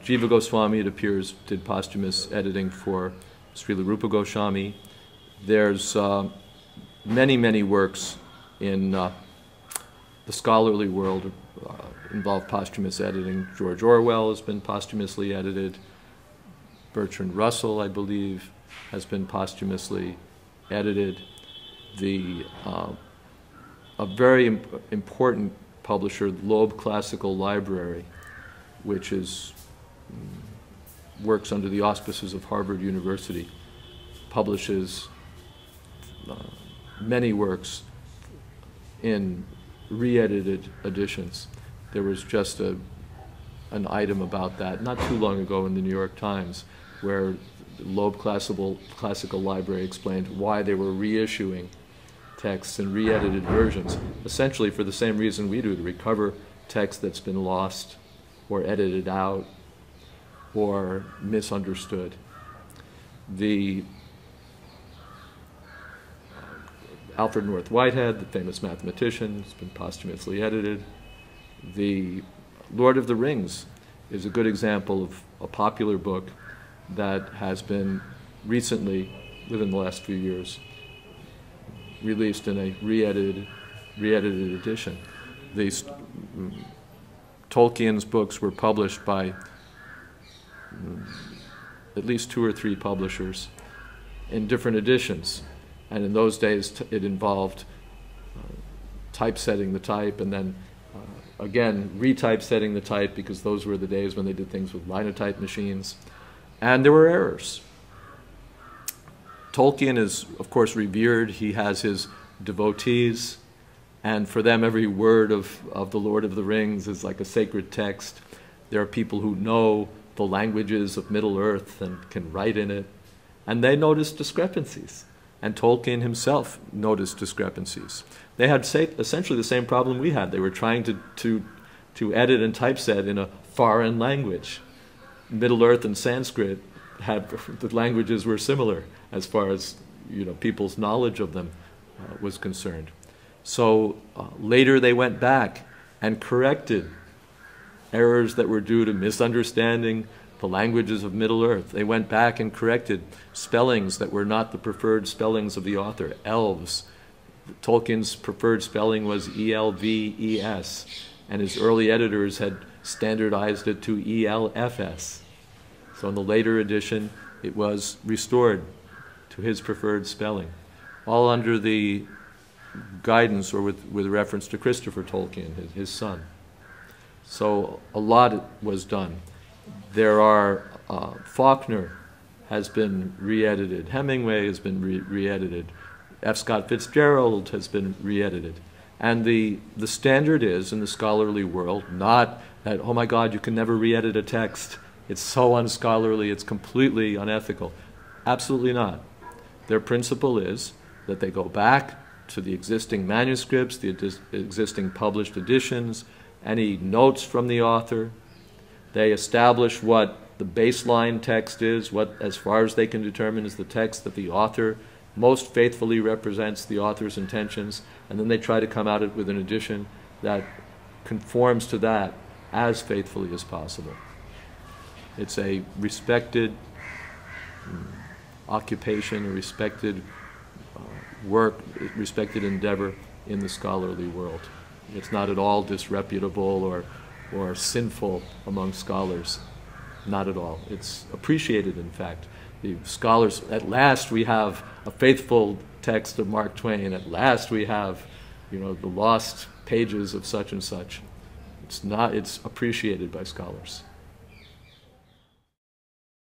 Jiva Goswami, it appears, did posthumous editing for Srila Rupa Goswami. There's many, many works in the scholarly world involve posthumous editing. George Orwell has been posthumously edited. Bertrand Russell, I believe, has been posthumously edited. A very important publisher, Loeb Classical Library, which works under the auspices of Harvard University, publishes many works in re-edited editions. There was just an item about that not too long ago in the New York Times, where the Loeb Classical Library explained why they were reissuing texts in re-edited versions, essentially for the same reason we do, to recover text that's been lost or edited out or misunderstood. Alfred North Whitehead, the famous mathematician, has been posthumously edited. The Lord of the Rings is a good example of a popular book that has been recently, within the last few years, released in a re-edited edition. Tolkien's books were published by at least 2 or 3 publishers in different editions. And in those days, it involved typesetting the type and then, again, retypesetting the type, because those were the days when they did things with linotype machines. And there were errors. Tolkien is, of course, revered. He has his devotees, and for them, every word of the Lord of the Rings is like a sacred text. There are people who know the languages of Middle-earth and can write in it, and they notice discrepancies. And Tolkien himself noticed discrepancies. They had essentially the same problem we had. They were trying to edit and typeset in a foreign language. Middle-earth and Sanskrit the languages were similar as far as people's knowledge of them was concerned. So later they went back and corrected errors that were due to misunderstanding the languages of Middle-earth. They went back and corrected spellings that were not the preferred spellings of the author. Elves. Tolkien's preferred spelling was E-L-V-E-S, and his early editors had standardized it to E-L-F-S. So in the later edition, it was restored to his preferred spelling, all under the guidance or with reference to Christopher Tolkien, his son. So a lot was done. There are, Faulkner has been re-edited. Hemingway has been re-edited. F. Scott Fitzgerald has been re-edited. And the standard is, in the scholarly world, not that, oh my God, you can never re-edit a text. It's so unscholarly, it's completely unethical. Absolutely not. Their principle is that they go back to the existing manuscripts, the existing published editions, any notes from the author. They establish what the baseline text is, what, as far as they can determine, is the text that the author most faithfully represents the author's intentions, and then they try to come out with an edition that conforms to that as faithfully as possible. It's a respected occupation, a respected work, respected endeavor in the scholarly world. It's not at all disreputable or sinful among scholars. Not at all. It's appreciated, in fact. The scholars, at last we have a faithful text of Mark Twain. At last we have, the lost pages of such and such. It's appreciated by scholars.